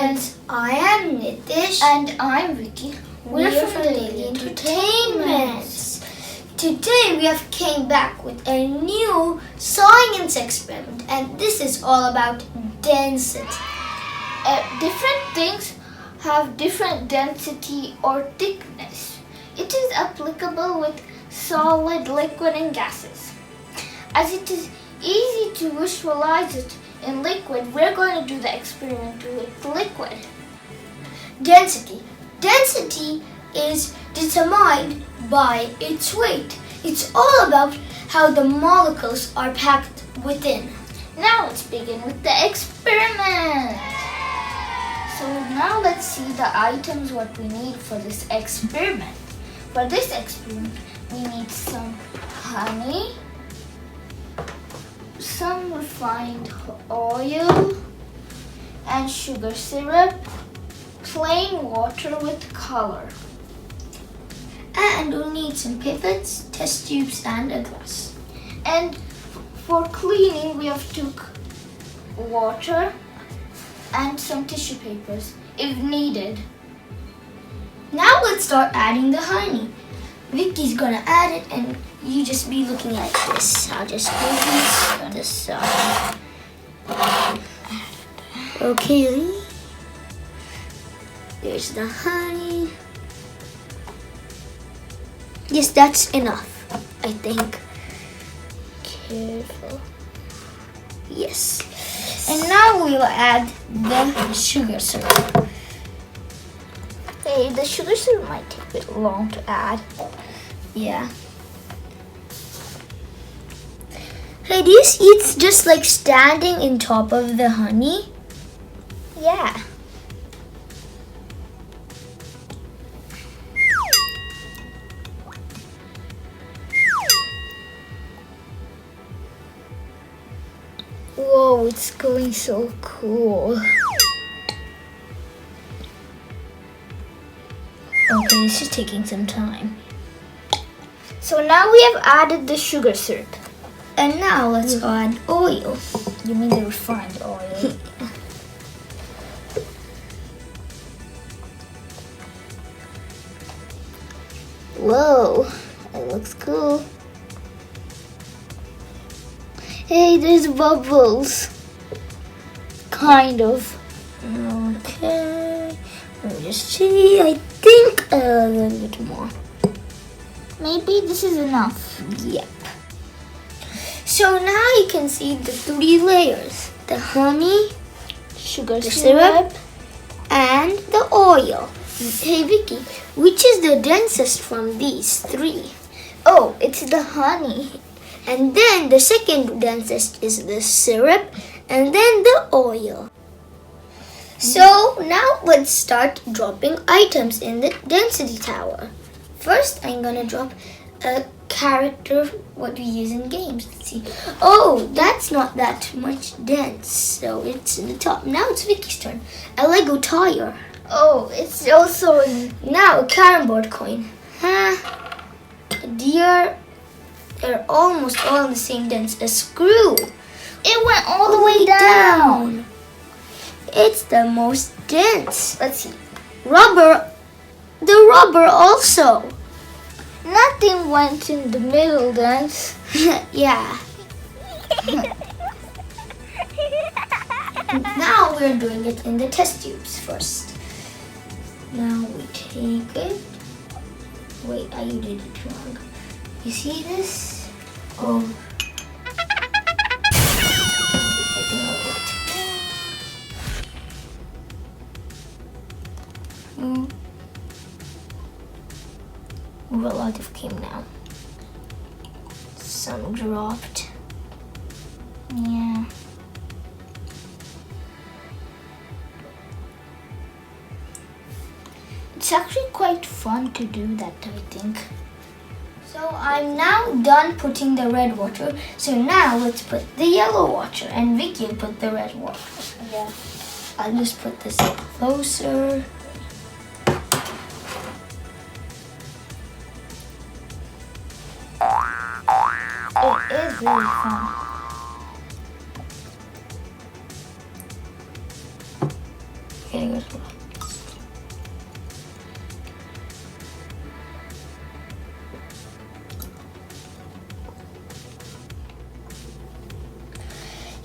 friends, I am Nitish and I'm Vicky. We're from Daily Entertainments. Today we have came back with a new science experiment, and this is all about density. Different things have different density or thickness. It is applicable with solid, liquid, and gases. As it is easy to visualize it in liquid, we're going to do the experiment with liquid. Density. Density is determined by its weight. It's all about how the molecules are packed within. Now let's begin with the experiment. So now let's see the items what we need for this experiment. For this experiment, we need some honey, some refined oil, and sugar syrup, plain water with color. And we'll need some pipettes, test tubes, and a glass. And for cleaning, we have took water and some tissue papers if needed. Now let's start adding the honey. Vicky's gonna add it and you just be looking at this. I'll just move this side. Okay. There's the honey. Yes, that's enough, I think. Careful. Yes. And now we'll add the sugar syrup. Hey, the sugar syrup might take a bit long to add. Yeah. Hey, do you see it's just like standing in top of the honey? Yeah. Whoa, it's going so cool. Okay, this is taking some time. So now we have added the sugar syrup. And now let's add oil. You mean the refined oil? Whoa, it looks cool. Hey, there's bubbles. Kind of. Okay. Let me just see. I think a little bit more. Maybe this is enough. Yep. So now you can see the three layers. The honey, Sugar the syrup. syrup, and the oil. Hey Vicky, which is the densest from these three? Oh, it's the honey. And then the second densest is the syrup, and then the oil. So now let's start dropping items in the density tower. First, I'm gonna drop a character what we use in games. Let's see. Oh, that's not that much dense, so it's in the top. Now it's Vicky's turn. A Lego tire. Oh, it's also in. Now a carrom board coin. A deer. They're almost all the same dense. A screw. It went all the way down. It's the most dense. Let's see. Rubber. The rubber also. Nothing went in the middle dense. Yeah. Now we're doing it in the test tubes first. Now we take it. Wait, I did it wrong. You see this? Oh. I think I worked. A lot of came now. Some dropped. Yeah. It's actually quite fun to do that, I think. So I'm now done putting the red water. So now let's put the yellow water, and Vicky will put the red water. Yeah. I'll just put this closer. It is really fun. getting it.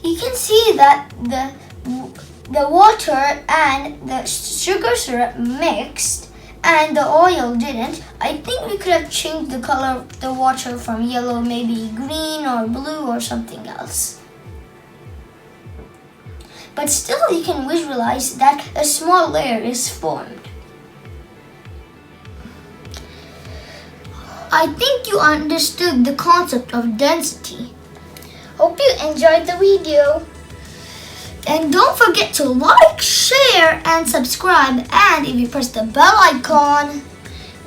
You can see that the water and the sugar syrup mixed and the oil didn't. I think we could have changed the color of the water from yellow, maybe green or blue or something else. But still you can visualize that a small layer is formed. I think you understood the concept of density. Hope you enjoyed the video. And don't forget to like, share, and subscribe. And if you press the bell icon,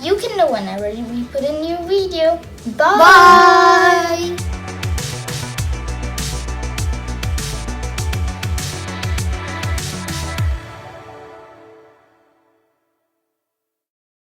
You can know whenever we put a new video. Bye! bye!